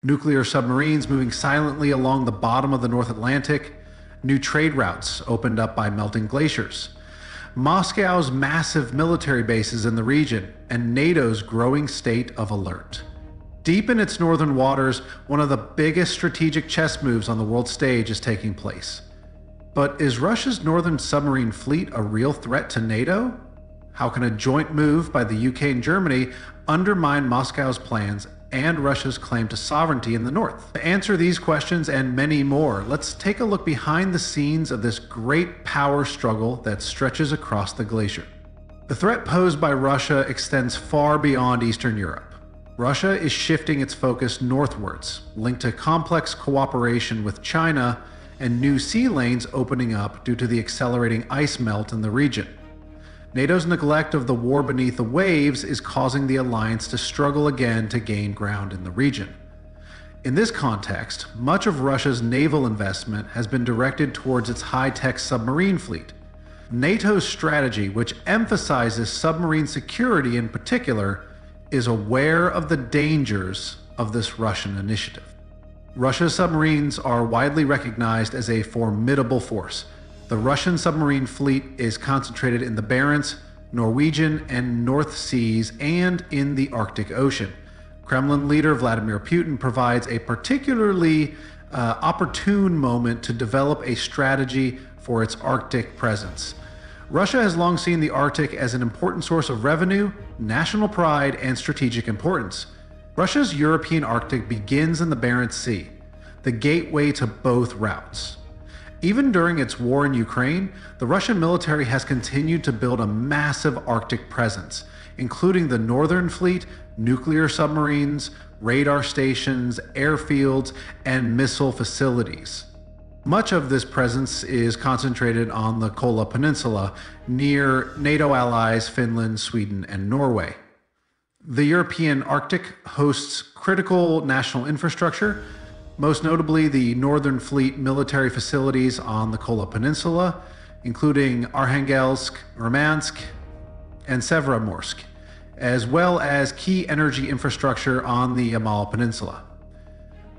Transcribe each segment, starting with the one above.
nuclear submarines moving silently along the bottom of the North Atlantic, new trade routes opened up by melting glaciers, Moscow's massive military bases in the region, and NATO's growing state of alert. Deep in its northern waters, one of the biggest strategic chess moves on the world stage is taking place. But is Russia's northern submarine fleet a real threat to NATO? How can a joint move by the UK and Germany undermine Moscow's plans and Russia's claim to sovereignty in the north? To answer these questions and many more, let's take a look behind the scenes of this great power struggle that stretches across the glacier. The threat posed by Russia extends far beyond Eastern Europe. Russia is shifting its focus northwards, linked to complex cooperation with China and new sea lanes opening up due to the accelerating ice melt in the region. NATO's neglect of the war beneath the waves is causing the alliance to struggle again to gain ground in the region. In this context, much of Russia's naval investment has been directed towards its high-tech submarine fleet. NATO's strategy, which emphasizes submarine security in particular, is aware of the dangers of this Russian initiative. Russia's submarines are widely recognized as a formidable force. The Russian submarine fleet is concentrated in the Barents, Norwegian, and North Seas and in the Arctic Ocean. Kremlin leader Vladimir Putin provides a particularly opportune moment to develop a strategy for its Arctic presence. Russia has long seen the Arctic as an important source of revenue, national pride, and strategic importance. Russia's European Arctic begins in the Barents Sea, the gateway to both routes. Even during its war in Ukraine, the Russian military has continued to build a massive Arctic presence, including the Northern Fleet, nuclear submarines, radar stations, airfields, and missile facilities. Much of this presence is concentrated on the Kola Peninsula, near NATO allies Finland, Sweden, and Norway. The European Arctic hosts critical national infrastructure, most notably the Northern Fleet military facilities on the Kola Peninsula, including Arkhangelsk, Murmansk, and Severomorsk, as well as key energy infrastructure on the Yamal Peninsula.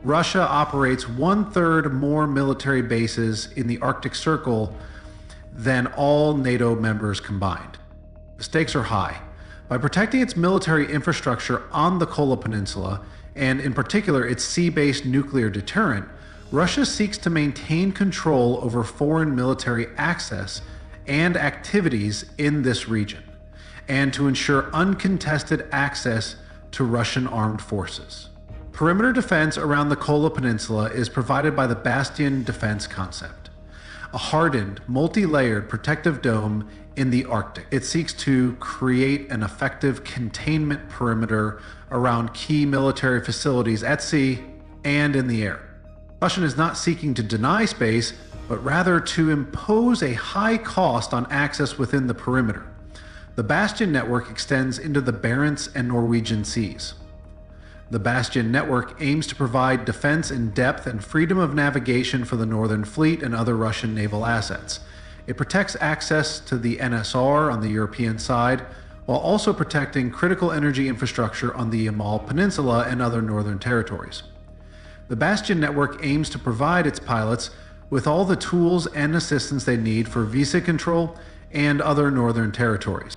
Russia operates 1/3 more military bases in the Arctic Circle than all NATO members combined. The stakes are high. By protecting its military infrastructure on the Kola Peninsula, and in particular its sea-based nuclear deterrent, Russia seeks to maintain control over foreign military access and activities in this region, and to ensure uncontested access to Russian armed forces. Perimeter defense around the Kola Peninsula is provided by the Bastion defense concept, a hardened, multi-layered protective dome in the Arctic. It seeks to create an effective containment perimeter around key military facilities at sea and in the air. Russia is not seeking to deny space, but rather to impose a high cost on access within the perimeter. The Bastion network extends into the Barents and Norwegian seas. The Bastion network aims to provide defense in depth and freedom of navigation for the Northern Fleet and other Russian naval assets. It protects access to the NSR on the European side, while also protecting critical energy infrastructure on the Yamal Peninsula and other northern territories. The Bastion network aims to provide its pilots with all the tools and assistance they need for visa control and other northern territories.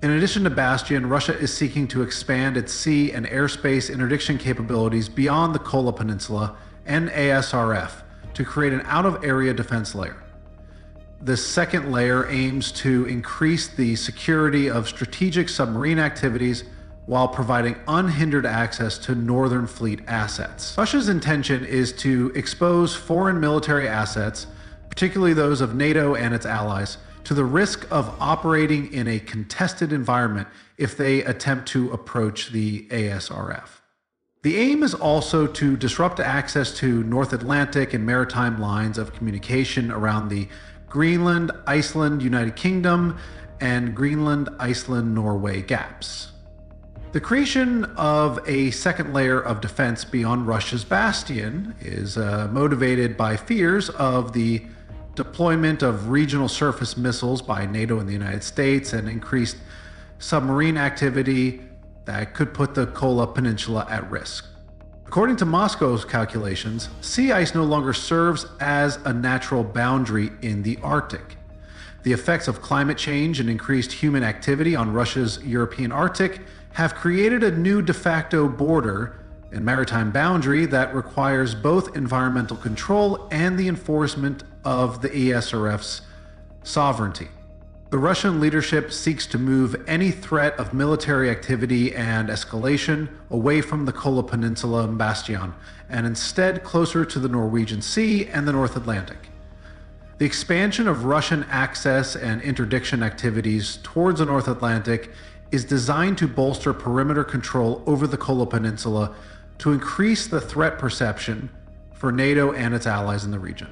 In addition to Bastion, Russia is seeking to expand its sea and airspace interdiction capabilities beyond the Kola Peninsula and ASRF to create an out-of-area defense layer. This second layer aims to increase the security of strategic submarine activities while providing unhindered access to Northern Fleet assets. Russia's intention is to expose foreign military assets, particularly those of NATO and its allies, to the risk of operating in a contested environment if they attempt to approach the ASRF. The aim is also to disrupt access to North Atlantic and maritime lines of communication around the Greenland, Iceland, United Kingdom, and Greenland, Iceland, Norway gaps. The creation of a second layer of defense beyond Russia's Bastion is motivated by fears of the deployment of regional surface missiles by NATO and the United States and increased submarine activity that could put the Kola Peninsula at risk. According to Moscow's calculations, sea ice no longer serves as a natural boundary in the Arctic. The effects of climate change and increased human activity on Russia's European Arctic have created a new de facto border and maritime boundary that requires both environmental control and the enforcement of the ESRF's sovereignty. The Russian leadership seeks to move any threat of military activity and escalation away from the Kola Peninsula and Bastion, and instead closer to the Norwegian Sea and the North Atlantic. The expansion of Russian access and interdiction activities towards the North Atlantic is designed to bolster perimeter control over the Kola Peninsula to increase the threat perception for NATO and its allies in the region.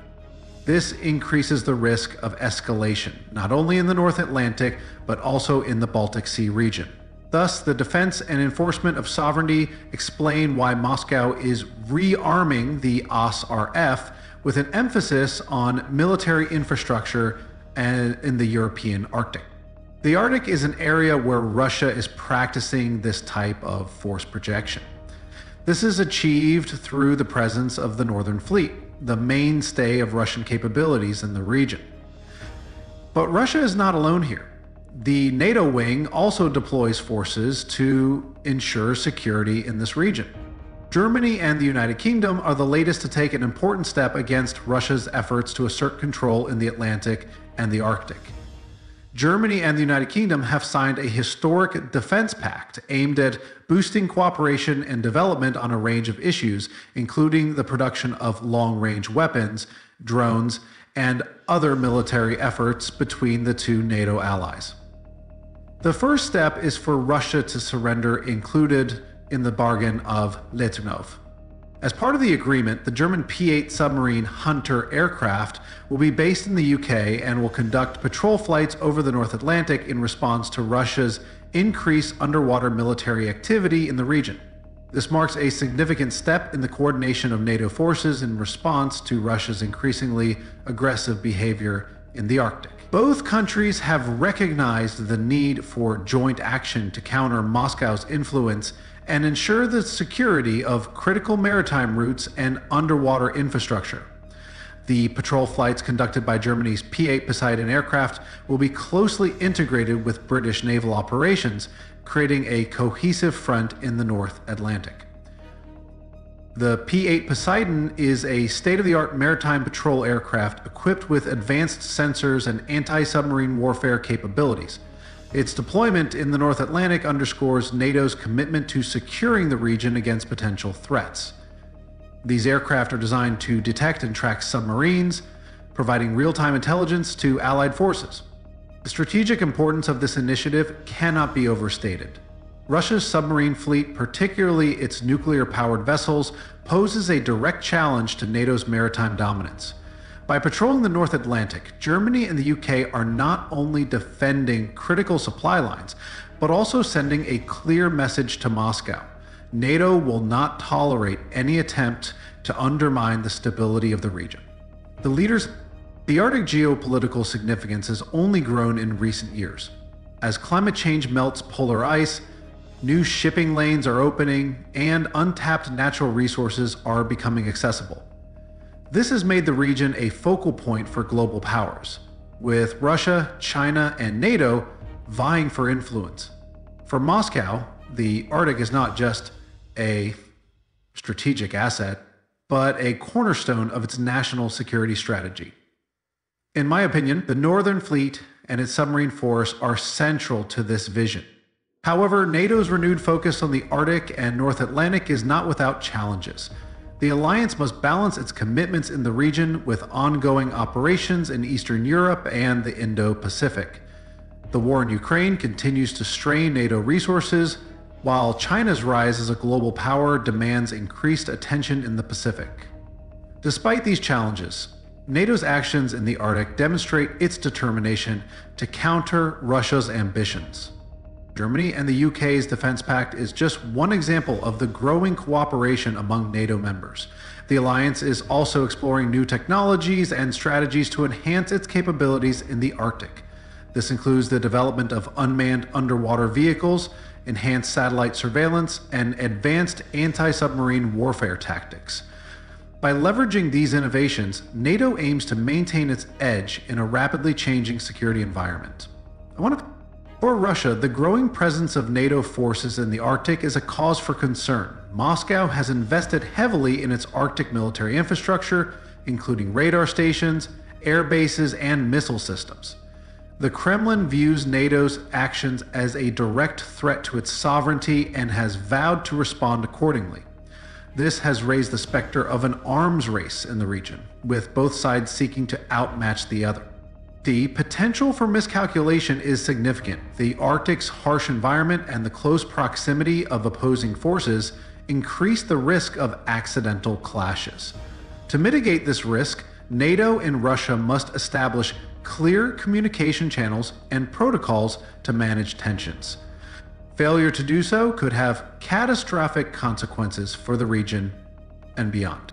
This increases the risk of escalation, not only in the North Atlantic, but also in the Baltic Sea region. Thus, the defense and enforcement of sovereignty explain why Moscow is rearming the OSRF with an emphasis on military infrastructure and in the European Arctic. The Arctic is an area where Russia is practicing this type of force projection. This is achieved through the presence of the Northern Fleet, the mainstay of Russian capabilities in the region. But Russia is not alone here. The NATO wing also deploys forces to ensure security in this region. Germany and the United Kingdom are the latest to take an important step against Russia's efforts to assert control in the Atlantic and the Arctic. Germany and the United Kingdom have signed a historic defense pact aimed at boosting cooperation and development on a range of issues, including the production of long-range weapons, drones, and other military efforts between the two NATO allies. The first step is for Russia to surrender included in the bargain of Letunov. As part of the agreement, the German P-8 submarine Hunter aircraft will be based in the UK and will conduct patrol flights over the North Atlantic in response to Russia's increased underwater military activity in the region. This marks a significant step in the coordination of NATO forces in response to Russia's increasingly aggressive behavior in the Arctic. Both countries have recognized the need for joint action to counter Moscow's influence and ensure the security of critical maritime routes and underwater infrastructure. The patrol flights conducted by Germany's P-8 Poseidon aircraft will be closely integrated with British naval operations, creating a cohesive front in the North Atlantic. The P-8 Poseidon is a state-of-the-art maritime patrol aircraft equipped with advanced sensors and anti-submarine warfare capabilities. Its deployment in the North Atlantic underscores NATO's commitment to securing the region against potential threats. These aircraft are designed to detect and track submarines, providing real-time intelligence to Allied forces. The strategic importance of this initiative cannot be overstated. Russia's submarine fleet, particularly its nuclear-powered vessels, poses a direct challenge to NATO's maritime dominance. By patrolling the North Atlantic, Germany and the UK are not only defending critical supply lines, but also sending a clear message to Moscow. NATO will not tolerate any attempt to undermine the stability of the region. The Arctic geopolitical significance has only grown in recent years. As climate change melts polar ice, new shipping lanes are opening, and untapped natural resources are becoming accessible. This has made the region a focal point for global powers, with Russia, China, and NATO vying for influence. For Moscow, the Arctic is not just a strategic asset, but a cornerstone of its national security strategy. In my opinion, the Northern Fleet and its submarine force are central to this vision. However, NATO's renewed focus on the Arctic and North Atlantic is not without challenges. The alliance must balance its commitments in the region with ongoing operations in Eastern Europe and the Indo-Pacific. The war in Ukraine continues to strain NATO resources, while China's rise as a global power demands increased attention in the Pacific. Despite these challenges, NATO's actions in the Arctic demonstrate its determination to counter Russia's ambitions. Germany and the UK's defense pact is just one example of the growing cooperation among NATO members. The alliance is also exploring new technologies and strategies to enhance its capabilities in the Arctic. This includes the development of unmanned underwater vehicles enhanced satellite surveillance, and advanced anti-submarine warfare tactics. By leveraging these innovations, NATO aims to maintain its edge in a rapidly changing security environment. For Russia, the growing presence of NATO forces in the Arctic is a cause for concern. Moscow has invested heavily in its Arctic military infrastructure, including radar stations, air bases, and missile systems. The Kremlin views NATO's actions as a direct threat to its sovereignty and has vowed to respond accordingly. This has raised the specter of an arms race in the region, with both sides seeking to outmatch the other. The potential for miscalculation is significant. The Arctic's harsh environment and the close proximity of opposing forces increase the risk of accidental clashes. To mitigate this risk, NATO and Russia must establish clear communication channels and protocols to manage tensions. Failure to do so could have catastrophic consequences for the region and beyond.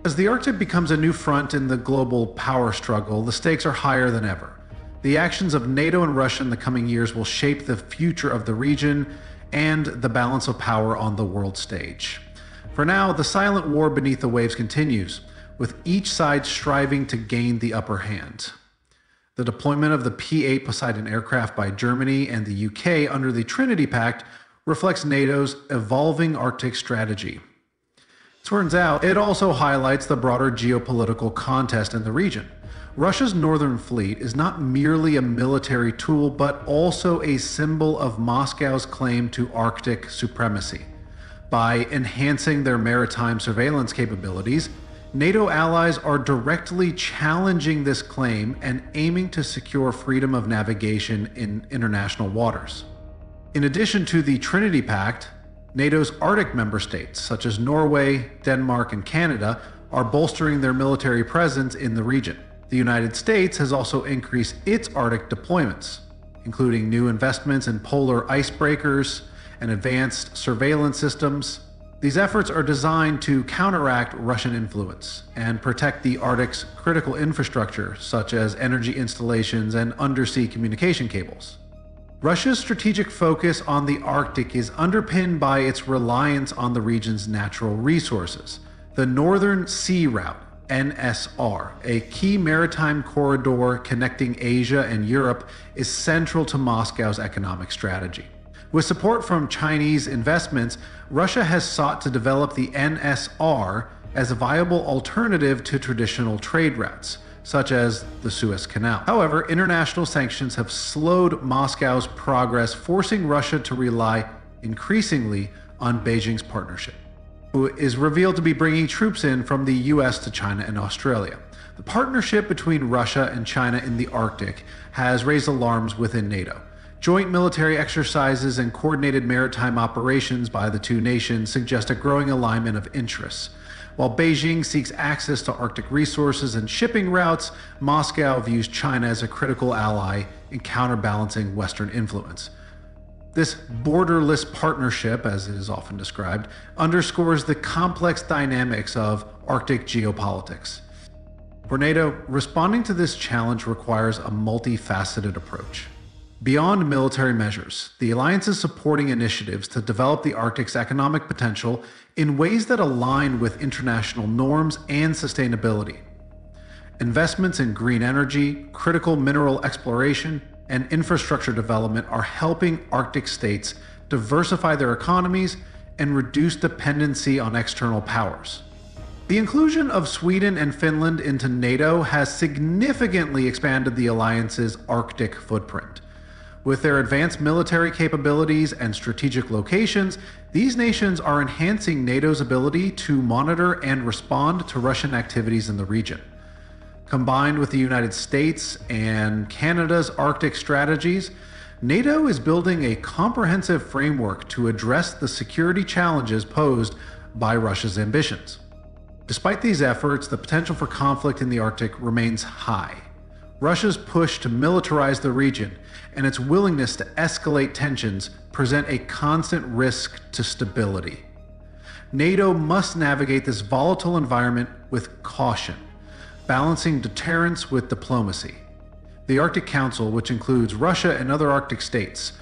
As the Arctic becomes a new front in the global power struggle, the stakes are higher than ever. The actions of NATO and Russia in the coming years will shape the future of the region and the balance of power on the world stage. For now, the silent war beneath the waves continues, with each side striving to gain the upper hand. The deployment of the P-8 Poseidon aircraft by Germany and the UK under the Trinity Pact reflects NATO's evolving Arctic strategy. Turns out, it also highlights the broader geopolitical contest in the region. Russia's Northern Fleet is not merely a military tool, but also a symbol of Moscow's claim to Arctic supremacy. By enhancing their maritime surveillance capabilities, NATO allies are directly challenging this claim and aiming to secure freedom of navigation in international waters. In addition to the Trinity Pact, NATO's Arctic member states, such as Norway, Denmark, and Canada, are bolstering their military presence in the region. The United States has also increased its Arctic deployments, including new investments in polar icebreakers and advanced surveillance systems. These efforts are designed to counteract Russian influence and protect the Arctic's critical infrastructure, such as energy installations and undersea communication cables. Russia's strategic focus on the Arctic is underpinned by its reliance on the region's natural resources. The Northern Sea Route, NSR, a key maritime corridor connecting Asia and Europe, is central to Moscow's economic strategy. With support from Chinese investments, Russia has sought to develop the NSR as a viable alternative to traditional trade routes, such as the Suez Canal. However, international sanctions have slowed Moscow's progress, forcing Russia to rely increasingly on Beijing's partnership, who is revealed to be bringing troops in from the US to China and Australia. The partnership between Russia and China in the Arctic has raised alarms within NATO. Joint military exercises and coordinated maritime operations by the two nations suggest a growing alignment of interests. While Beijing seeks access to Arctic resources and shipping routes, Moscow views China as a critical ally in counterbalancing Western influence. This borderless partnership, as it is often described, underscores the complex dynamics of Arctic geopolitics. For NATO, responding to this challenge requires a multifaceted approach. Beyond military measures, the alliance is supporting initiatives to develop the Arctic's economic potential in ways that align with international norms and sustainability. Investments in green energy, critical mineral exploration, and infrastructure development are helping Arctic states diversify their economies and reduce dependency on external powers. The inclusion of Sweden and Finland into NATO has significantly expanded the alliance's Arctic footprint. With their advanced military capabilities and strategic locations, these nations are enhancing NATO's ability to monitor and respond to Russian activities in the region. Combined with the United States and Canada's Arctic strategies, NATO is building a comprehensive framework to address the security challenges posed by Russia's ambitions. Despite these efforts, the potential for conflict in the Arctic remains high. Russia's push to militarize the region and its willingness to escalate tensions present a constant risk to stability. NATO must navigate this volatile environment with caution, balancing deterrence with diplomacy. The Arctic Council, which includes Russia and other Arctic states,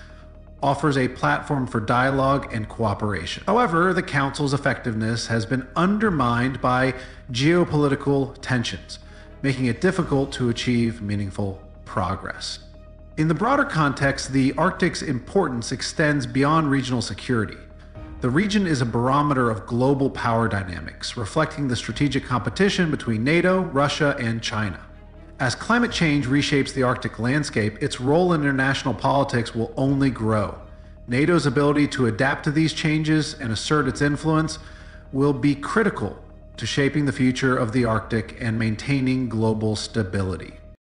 offers a platform for dialogue and cooperation. However, the Council's effectiveness has been undermined by geopolitical tensions, making it difficult to achieve meaningful progress. In the broader context, the Arctic's importance extends beyond regional security. The region is a barometer of global power dynamics, reflecting the strategic competition between NATO, Russia, and China. As climate change reshapes the Arctic landscape, its role in international politics will only grow. NATO's ability to adapt to these changes and assert its influence will be critical to shaping the future of the Arctic and maintaining global stability.